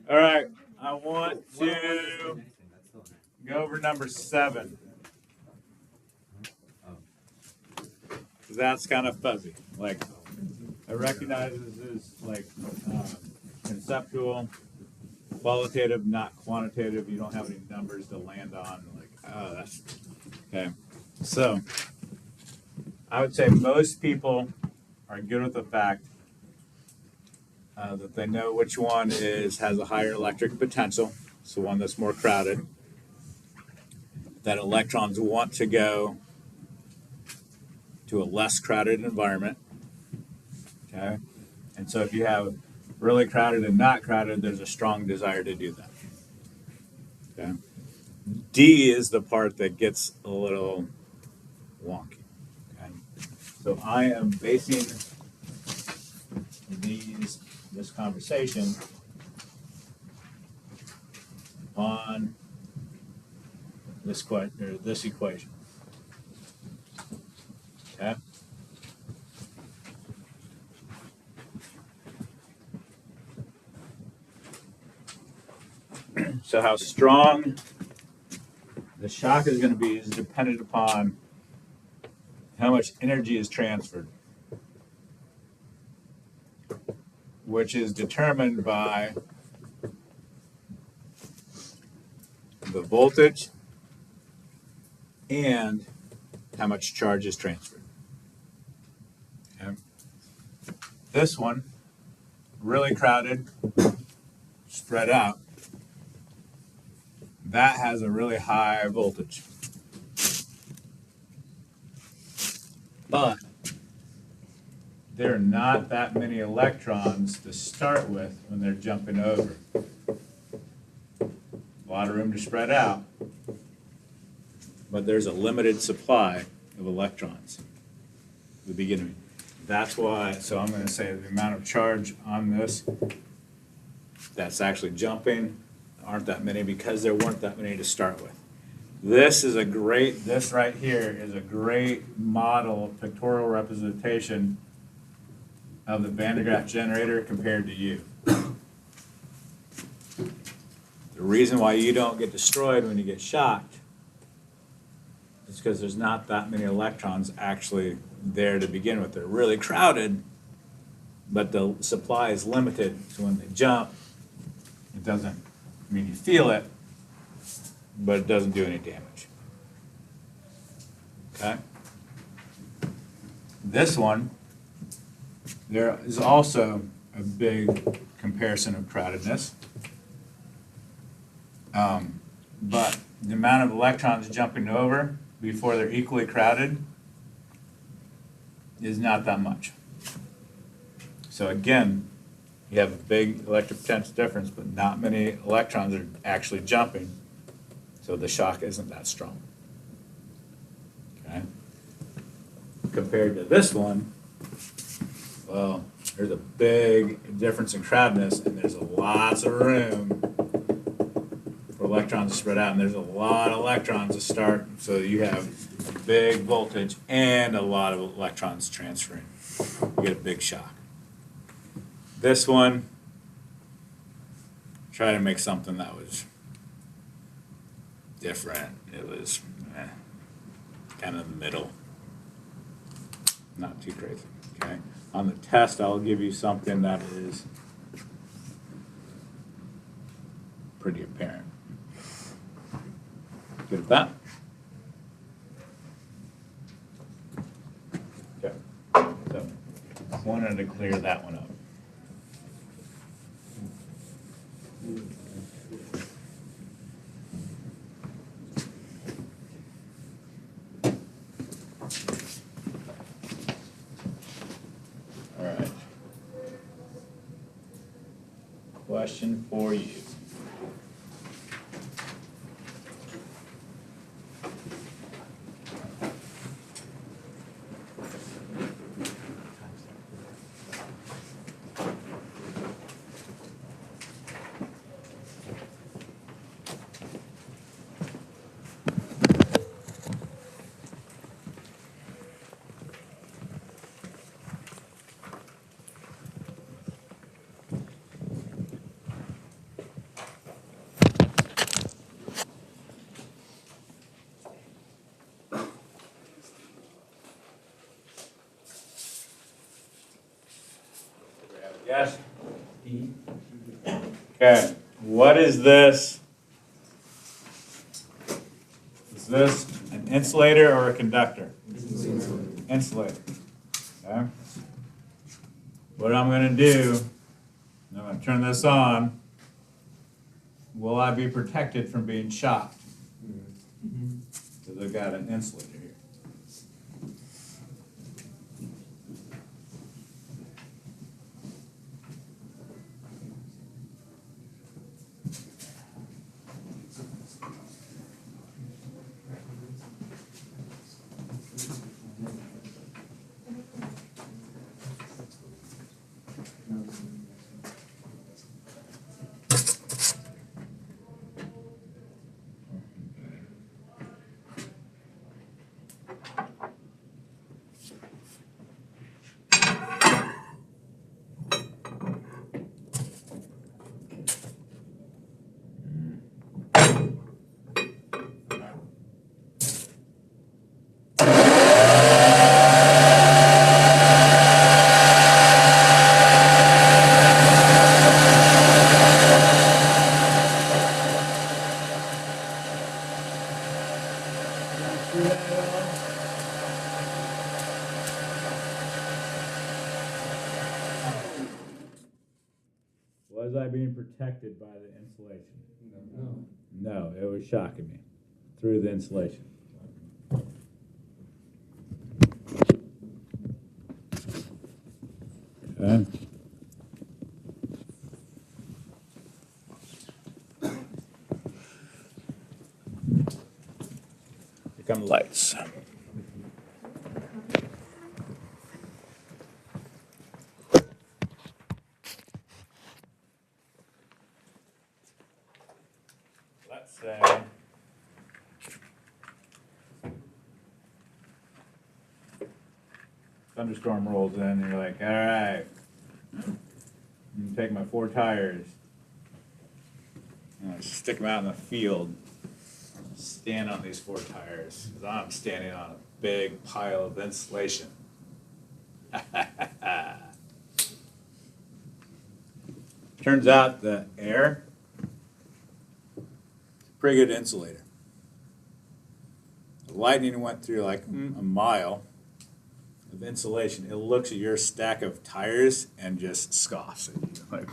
All right, I want to go over number 7. That's kind of fuzzy. Like, I recognize this is like conceptual, qualitative, not quantitative. You don't have any numbers to land on. Like, oh, that's okay. So, I would say most people are good with the fact that they know which one has a higher electric potential. It's the one that's more crowded. That electrons want to go to a less crowded environment. Okay, and so if you have really crowded and not crowded, there's a strong desire to do that. Okay, D is the part that gets a little wonky. Okay, so I am basing this conversation on this equation. Okay. So how strong the shock is going to be is dependent upon how much energy is transferred, which is determined by the voltage and how much charge is transferred. Okay. This one, really crowded, spread out, that has a really high voltage. But there are not that many electrons to start with when they're jumping over. A lot of room to spread out, but there's a limited supply of electrons at the beginning. That's why, so I'm going to say the amount of charge on this that's actually jumping aren't that many because there weren't that many to start with. This right here is a great model, pictorial representation of the Van de Graaff generator compared to you. The reason why you don't get destroyed when you get shocked is because there's not that many electrons actually there to begin with. They're really crowded, but the supply is limited, so when they jump, it doesn't, I mean, you feel it, but it doesn't do any damage. Okay? This one, there is also a big comparison of crowdedness. But the amount of electrons jumping over before they're equally crowded is not that much. So again, you have a big electric potential difference, but not many electrons are actually jumping, so the shock isn't that strong. Okay? Compared to this one, well, there's a big difference in crowdedness, and there's lots of room for electrons to spread out, and there's a lot of electrons to start, so you have a big voltage and a lot of electrons transferring. You get a big shock. This one, try to make something that was different. It was kind of the middle, not too crazy. Okay. On the test, I'll give you something that is pretty apparent. Good with that? Okay. So, wanted to clear that one up. All right. Question for you. Yes? Okay, what is this? Is this an insulator or a conductor? Insulator. Okay. What I'm gonna do, I'm gonna turn this on. Will I be protected from being shocked? Because I've got an insulator here. Was I being protected by the insulation? No, it was shocking me through the insulation. Okay. Here come the lights. Let's say thunderstorm rolls in and you're like, all right, I'm gonna take my 4 tires, I'm gonna stick them out in the field, stand on these 4 tires, because I'm standing on a big pile of insulation. Turns out the air is a pretty good insulator. The lightning went through like a mile of insulation. It looks at your stack of tires and just scoffs at you. Like,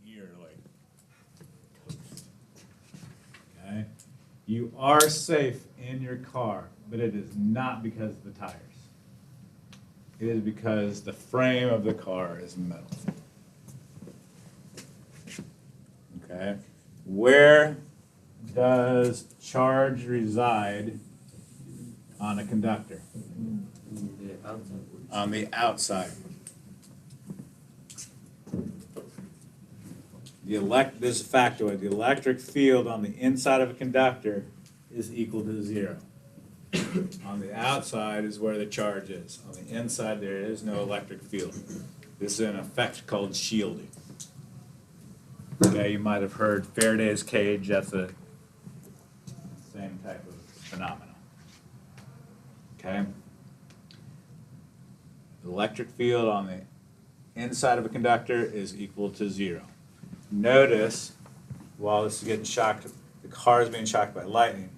you're like toast. Okay? You are safe in your car, but it is not because of the tires. It is because the frame of the car is metal. Okay? Where does charge reside on a conductor? On the outside. This is a factoid. The electric field on the inside of a conductor is equal to 0. On the outside is where the charge is. On the inside, there is no electric field. This is an effect called shielding. Okay, you might have heard Faraday's cage. That's the same type of phenomenon. Okay? The electric field on the inside of a conductor is equal to 0. Notice, while this is getting shocked, the car is being shocked by lightning.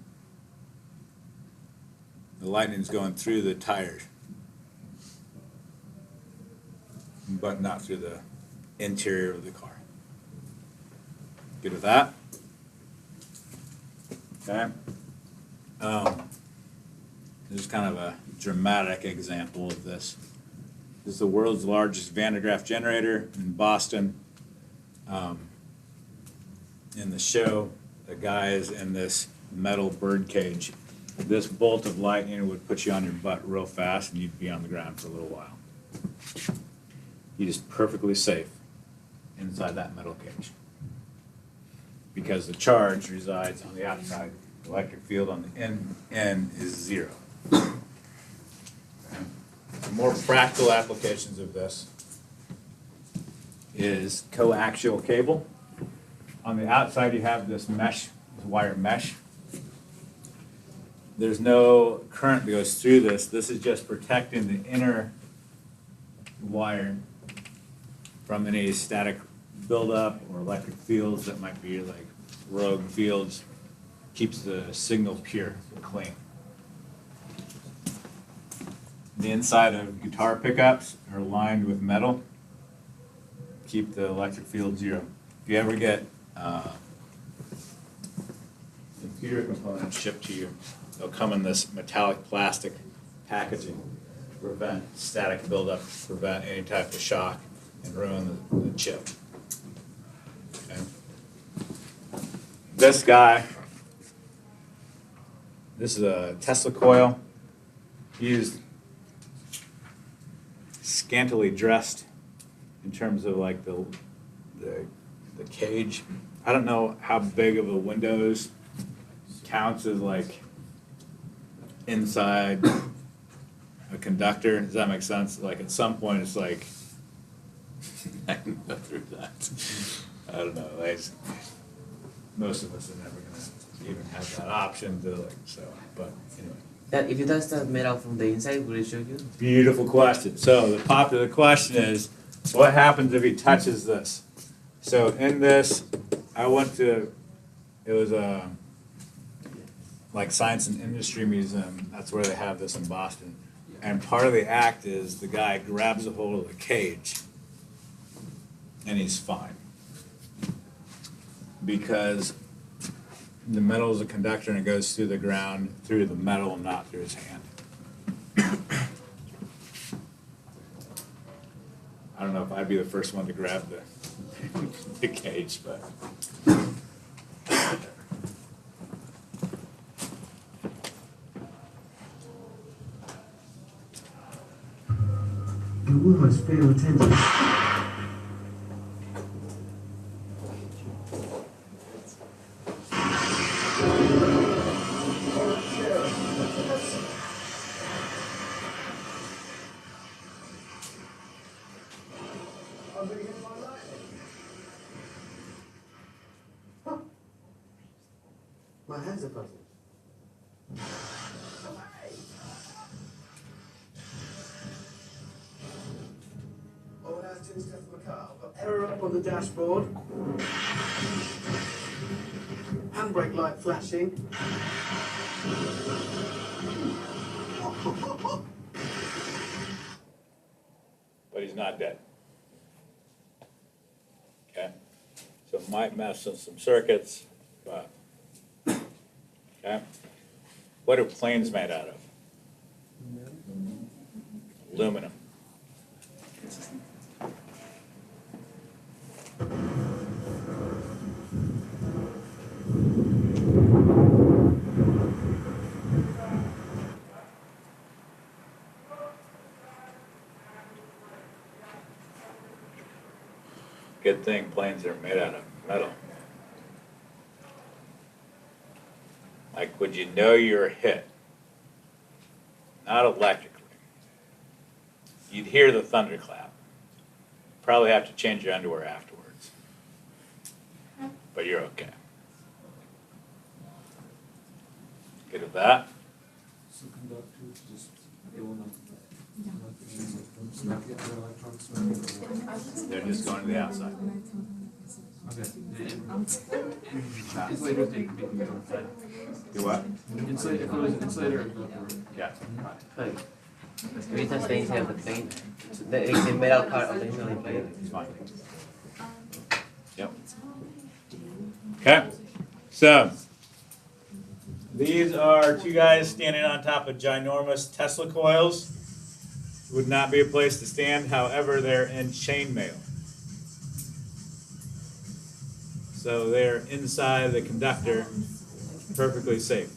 The lightning is going through the tires, but not through the interior of the car. Good with that? Okay. This is kind of a dramatic example of this. This is the world's largest Van de Graaff generator in Boston. In the show, the guy is in this metal bird cage. This bolt of lightning would put you on your butt real fast and you'd be on the ground for a little while. You're just perfectly safe inside that metal cage. Because the charge resides on the outside. The electric field on the end is 0. The more practical applications of this is coaxial cable. On the outside you have this mesh, this wire mesh. There's no current that goes through this. This is just protecting the inner wire from any static buildup or electric fields that might be like rogue fields. Keeps the signal pure and clean. The inside of guitar pickups are lined with metal. Keep the electric field zero. If you ever get computer components shipped to you, they'll come in this metallic plastic packaging to prevent static buildup, prevent any type of shock, and ruin the chip. Okay. This guy, this is a Tesla coil. Used scantily dressed in terms of like the cage. I don't know how big of a windows counts as like inside a conductor. Does that make sense? Like at some point it's like I can go through that. I don't know. Like, most of us are never gonna even have that option to like so. But anyway. That if you touch the metal from the inside, will it show you? Beautiful question. So the popular question is, what happens if he touches this? So in this, I went to, it was a, like Science and Industry Museum, that's where they have this in Boston. And part of the act is the guy grabs a hold of the cage and he's fine. Because the metal is a conductor and it goes through the ground, through the metal, and not through his hand. I don't know if I'd be the first one to grab the cage, but. You almost feel attentive. My hands are puzzled. Oh, that's two steps from the car. I've got error up on the dashboard. Handbrake light flashing. But he's not dead. Okay? So it might mess with some circuits, but, okay? What are planes made out of? Aluminum. Good thing planes are made out of metal. Like, would you know you're hit? Not electrically. You'd hear the thunderclap. Probably have to change your underwear afterwards. But you're okay. Good with that? So conductors just going up. Not the other electrons. They're just going to the outside. Okay. Insulators take big inside. Do what? Insulator, if it was insulator or conductor. Yeah. Like, if you touch the inside of the plane, the metal part of the insulating plate. It's fine. Yep. Okay, so these are two guys standing on top of ginormous Tesla coils. Would not be a place to stand, however, they're in chainmail. So they're inside the conductor, perfectly safe.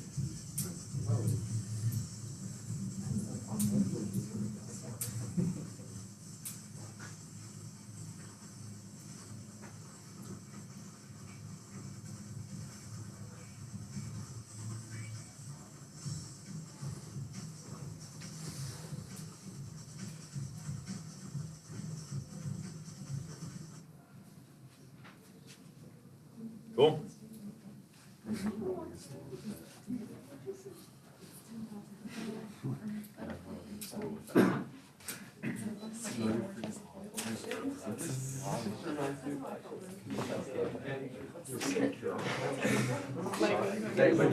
Cool. Like,